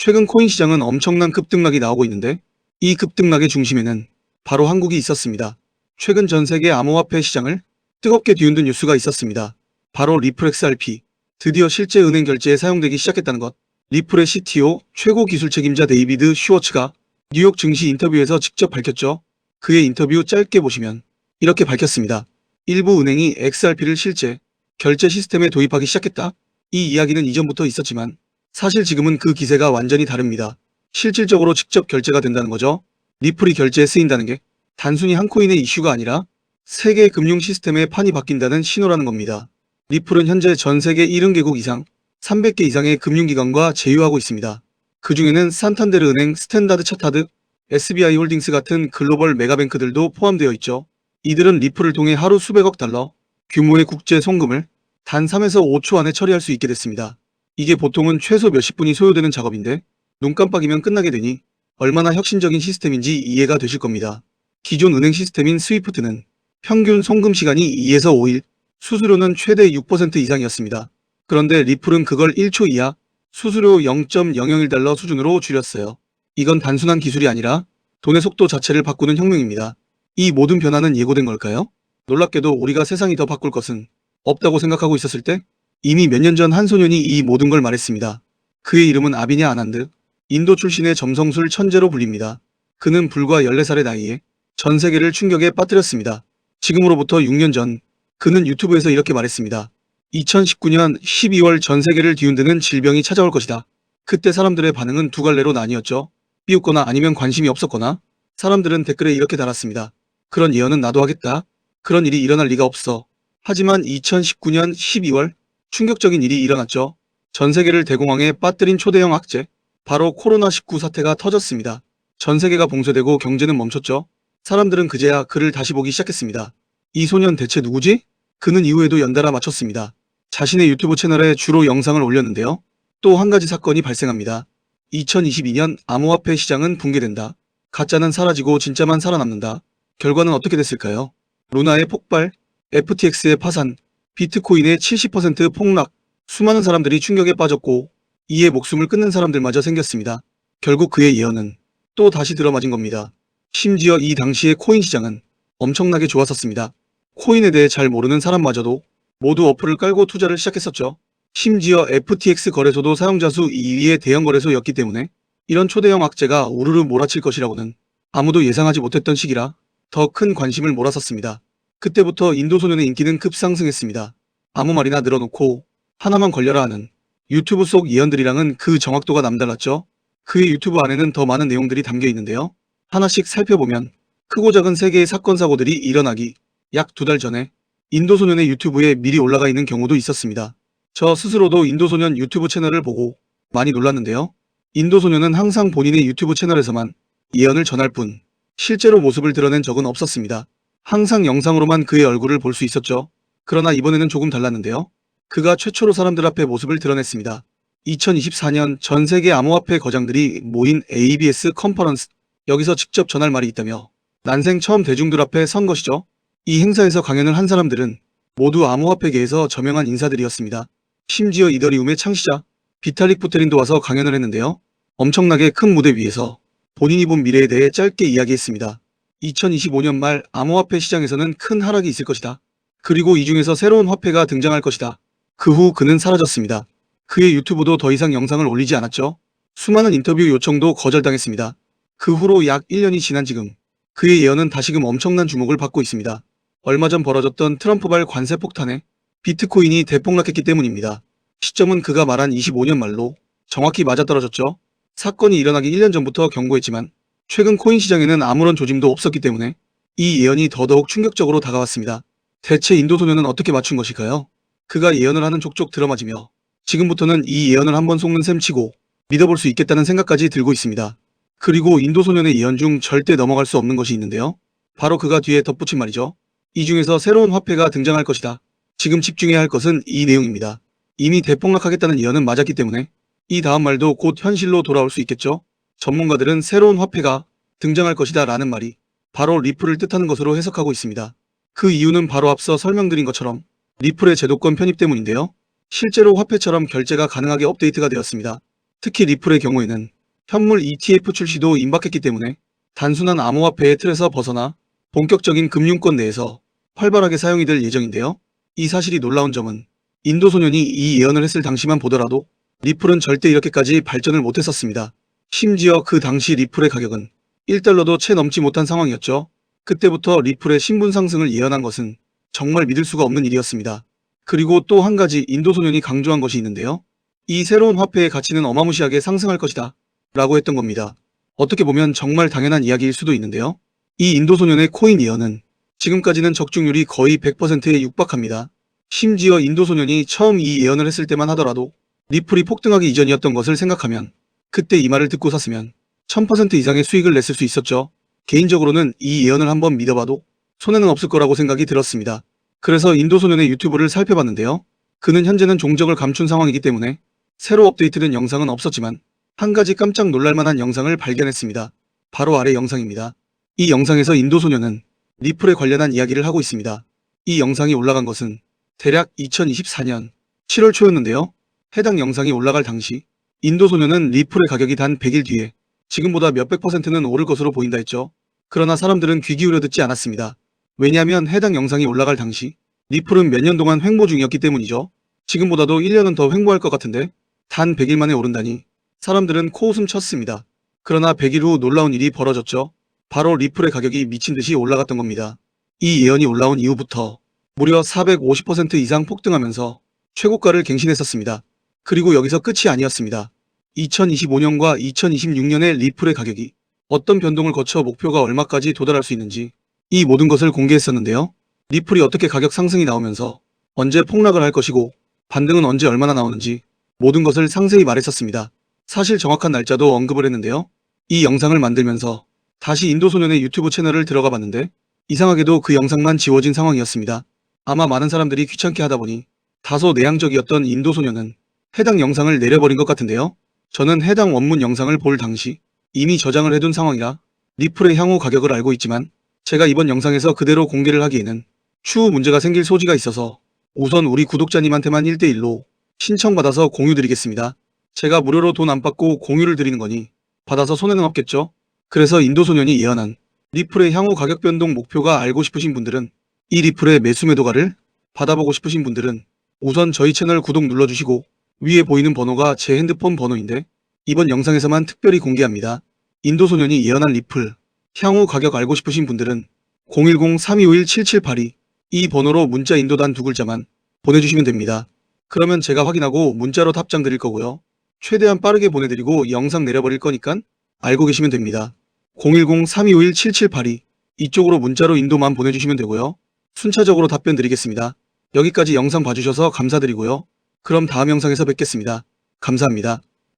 최근 코인 시장은 엄청난 급등락이 나오고 있는데 이 급등락의 중심에는 바로 한국이 있었습니다. 최근 전 세계 암호화폐 시장을 뜨겁게 뒤흔든 뉴스가 있었습니다. 바로 리플 XRP. 드디어 실제 은행 결제에 사용되기 시작했다는 것. 리플의 CTO 최고 기술 책임자 데이비드 슈워츠가 뉴욕 증시 인터뷰에서 직접 밝혔죠. 그의 인터뷰 짧게 보시면 이렇게 밝혔습니다. 일부 은행이 XRP를 실제 결제 시스템에 도입하기 시작했다. 이 이야기는 이전부터 있었지만 사실 지금은 그 기세가 완전히 다릅니다. 실질적으로 직접 결제가 된다는 거죠. 리플이 결제에 쓰인다는 게 단순히 한 코인의 이슈가 아니라 세계 금융 시스템의 판이 바뀐다는 신호라는 겁니다. 리플은 현재 전 세계 70개국 이상 300개 이상의 금융기관과 제휴하고 있습니다. 그 중에는 산탄데르 은행, 스탠다드 차타드, SBI 홀딩스 같은 글로벌 메가뱅크들도 포함되어 있죠. 이들은 리플을 통해 하루 수백억 달러 규모의 국제 송금을 단 3에서 5초 안에 처리할 수 있게 됐습니다. 이게 보통은 최소 몇십 분이 소요되는 작업인데 눈 깜빡이면 끝나게 되니 얼마나 혁신적인 시스템인지 이해가 되실 겁니다. 기존 은행 시스템인 스위프트는 평균 송금 시간이 2에서 5일, 수수료는 최대 6% 이상이었습니다. 그런데 리플은 그걸 1초 이하, 수수료 0.001달러 수준으로 줄였어요. 이건 단순한 기술이 아니라 돈의 속도 자체를 바꾸는 혁명입니다. 이 모든 변화는 예고된 걸까요? 놀랍게도 우리가 세상이 더 바꿀 것은 없다고 생각하고 있었을 때 이미 몇 년 전 한 소년이 이 모든 걸 말했습니다. 그의 이름은 아비냐 아난드, 인도 출신의 점성술 천재로 불립니다. 그는 불과 14살의 나이에 전 세계를 충격에 빠뜨렸습니다. 지금으로부터 6년 전 그는 유튜브에서 이렇게 말했습니다. 2019년 12월 전 세계를 뒤흔드는 질병이 찾아올 것이다. 그때 사람들의 반응은 두 갈래로 나뉘었죠. 삐웃거나 아니면 관심이 없었거나 사람들은 댓글에 이렇게 달았습니다. 그런 예언은 나도 하겠다. 그런 일이 일어날 리가 없어. 하지만 2019년 12월 충격적인 일이 일어났죠. 전 세계를 대공황에 빠뜨린 초대형 악재, 바로 코로나19 사태가 터졌습니다. 전 세계가 봉쇄되고 경제는 멈췄죠. 사람들은 그제야 그를 다시 보기 시작했습니다. 이 소년 대체 누구지? 그는 이후에도 연달아 맞췄습니다. 자신의 유튜브 채널에 주로 영상을 올렸는데요. 또 한 가지 사건이 발생합니다. 2022년 암호화폐 시장은 붕괴된다. 가짜는 사라지고 진짜만 살아남는다. 결과는 어떻게 됐을까요? 루나의 폭발, FTX의 파산, 비트코인의 70% 폭락, 수많은 사람들이 충격에 빠졌고 이에 목숨을 끊는 사람들마저 생겼습니다. 결국 그의 예언은 또 다시 들어맞은 겁니다. 심지어 이 당시의 코인 시장은 엄청나게 좋았었습니다. 코인에 대해 잘 모르는 사람마저도 모두 어플을 깔고 투자를 시작했었죠. 심지어 FTX 거래소도 사용자 수 2위의 대형 거래소였기 때문에 이런 초대형 악재가 우르르 몰아칠 것이라고는 아무도 예상하지 못했던 시기라 더 큰 관심을 몰았었습니다. 그때부터 인도 소년의 인기는 급상승했습니다. 아무 말이나 늘어놓고 하나만 걸려라 하는 유튜브 속 예언들이랑은 그 정확도가 남달랐죠. 그의 유튜브 안에는 더 많은 내용들이 담겨 있는데요. 하나씩 살펴보면 크고 작은 세 개의 사건 사고들이 일어나기 약 2달 전에 인도 소년의 유튜브에 미리 올라가 있는 경우도 있었습니다. 저 스스로도 인도 소년 유튜브 채널을 보고 많이 놀랐는데요. 인도 소년은 항상 본인의 유튜브 채널에서만 예언을 전할 뿐 실제로 모습을 드러낸 적은 없었습니다. 항상 영상으로만 그의 얼굴을 볼 수 있었죠. 그러나 이번에는 조금 달랐는데요. 그가 최초로 사람들 앞에 모습을 드러냈습니다. 2024년 전 세계 암호화폐 거장들이 모인 ABS 컨퍼런스, 여기서 직접 전할 말이 있다며 난생 처음 대중들 앞에 선 것이죠. 이 행사에서 강연을 한 사람들은 모두 암호화폐계에서 저명한 인사들이었습니다. 심지어 이더리움의 창시자 비탈릭 부테린도 와서 강연을 했는데요. 엄청나게 큰 무대 위에서 본인이 본 미래에 대해 짧게 이야기했습니다. 2025년 말 암호화폐 시장에서는 큰 하락이 있을 것이다. 그리고 이 중에서 새로운 화폐가 등장할 것이다. 그 후 그는 사라졌습니다. 그의 유튜브도 더 이상 영상을 올리지 않았죠. 수많은 인터뷰 요청도 거절당했습니다. 그 후로 약 1년이 지난 지금 그의 예언은 다시금 엄청난 주목을 받고 있습니다. 얼마 전 벌어졌던 트럼프발 관세 폭탄에 비트코인이 대폭락했기 때문입니다. 시점은 그가 말한 25년 말로 정확히 맞아떨어졌죠. 사건이 일어나기 1년 전부터 경고했지만 최근 코인 시장에는 아무런 조짐도 없었기 때문에 이 예언이 더더욱 충격적으로 다가왔습니다. 대체 인도 소년은 어떻게 맞춘 것일까요? 그가 예언을 하는 족족 들어맞으며 지금부터는 이 예언을 한번 속는 셈 치고 믿어볼 수 있겠다는 생각까지 들고 있습니다. 그리고 인도 소년의 예언 중 절대 넘어갈 수 없는 것이 있는데요. 바로 그가 뒤에 덧붙인 말이죠. 이 중에서 새로운 화폐가 등장할 것이다. 지금 집중해야 할 것은 이 내용입니다. 이미 대폭락하겠다는 예언은 맞았기 때문에 이 다음 말도 곧 현실로 돌아올 수 있겠죠. 전문가들은 새로운 화폐가 등장할 것이다 라는 말이 바로 리플을 뜻하는 것으로 해석하고 있습니다. 그 이유는 바로 앞서 설명드린 것처럼 리플의 제도권 편입 때문인데요. 실제로 화폐처럼 결제가 가능하게 업데이트가 되었습니다. 특히 리플의 경우에는 현물 ETF 출시도 임박했기 때문에 단순한 암호화폐의 틀에서 벗어나 본격적인 금융권 내에서 활발하게 사용이 될 예정인데요. 이 사실이 놀라운 점은 인도 소년이 이 예언을 했을 당시만 보더라도 리플은 절대 이렇게까지 발전을 못했었습니다. 심지어 그 당시 리플의 가격은 1달러도 채 넘지 못한 상황이었죠. 그때부터 리플의 신분 상승을 예언한 것은 정말 믿을 수가 없는 일이었습니다. 그리고 또 한 가지 인도 소년이 강조한 것이 있는데요. 이 새로운 화폐의 가치는 어마무시하게 상승할 것이다 라고 했던 겁니다. 어떻게 보면 정말 당연한 이야기일 수도 있는데요. 이 인도 소년의 코인 예언은 지금까지는 적중률이 거의 100%에 육박합니다. 심지어 인도 소년이 처음 이 예언을 했을 때만 하더라도 리플이 폭등하기 이전이었던 것을 생각하면 그때 이 말을 듣고 샀으면 1000% 이상의 수익을 냈을 수 있었죠. 개인적으로는 이 예언을 한번 믿어봐도 손해는 없을 거라고 생각이 들었습니다. 그래서 인도 소년의 유튜브를 살펴봤는데요. 그는 현재는 종적을 감춘 상황이기 때문에 새로 업데이트된 영상은 없었지만 한 가지 깜짝 놀랄만한 영상을 발견했습니다. 바로 아래 영상입니다. 이 영상에서 인도 소년은 리플에 관련한 이야기를 하고 있습니다. 이 영상이 올라간 것은 대략 2024년 7월 초였는데요. 해당 영상이 올라갈 당시 인도 소년은 리플의 가격이 단 100일 뒤에 지금보다 몇백 %는 오를 것으로 보인다 했죠. 그러나 사람들은 귀 기울여 듣지 않았습니다. 왜냐하면 해당 영상이 올라갈 당시 리플은 몇 년 동안 횡보 중이었기 때문이죠. 지금보다도 1년은 더 횡보할 것 같은데 단 100일 만에 오른다니 사람들은 코웃음 쳤습니다. 그러나 100일 후 놀라운 일이 벌어졌죠. 바로 리플의 가격이 미친 듯이 올라갔던 겁니다. 이 예언이 올라온 이후부터 무려 450% 이상 폭등하면서 최고가를 갱신했었습니다. 그리고 여기서 끝이 아니었습니다. 2025년과 2026년의 리플의 가격이 어떤 변동을 거쳐 목표가 얼마까지 도달할 수 있는지 이 모든 것을 공개했었는데요. 리플이 어떻게 가격 상승이 나오면서 언제 폭락을 할 것이고 반등은 언제 얼마나 나오는지 모든 것을 상세히 말했었습니다. 사실 정확한 날짜도 언급을 했는데요. 이 영상을 만들면서 다시 인도 소년의 유튜브 채널을 들어가 봤는데 이상하게도 그 영상만 지워진 상황이었습니다. 아마 많은 사람들이 귀찮게 하다 보니 다소 내향적이었던 인도 소년은 해당 영상을 내려버린 것 같은데요. 저는 해당 원문 영상을 볼 당시 이미 저장을 해둔 상황이라 리플의 향후 가격을 알고 있지만 제가 이번 영상에서 그대로 공개를 하기에는 추후 문제가 생길 소지가 있어서 우선 우리 구독자님한테만 1대1로 신청받아서 공유 드리겠습니다. 제가 무료로 돈 안 받고 공유를 드리는 거니 받아서 손해는 없겠죠? 그래서 인도 소년이 예언한 리플의 향후 가격 변동 목표가 알고 싶으신 분들은 이 리플의 매수 매도가를 받아보고 싶으신 분들은 우선 저희 채널 구독 눌러주시고 위에 보이는 번호가 제 핸드폰 번호인데 이번 영상에서만 특별히 공개합니다. 인도 소년이 예언한 리플 향후 가격 알고 싶으신 분들은 010-3251-7782 이 번호로 문자 인도단 2글자만 보내주시면 됩니다. 그러면 제가 확인하고 문자로 답장 드릴 거고요. 최대한 빠르게 보내드리고 영상 내려버릴 거니깐 알고 계시면 됩니다. 010-3251-7782 이쪽으로 문자로 인도만 보내주시면 되고요. 순차적으로 답변 드리겠습니다. 여기까지 영상 봐주셔서 감사드리고요. 그럼 다음 영상에서 뵙겠습니다. 감사합니다.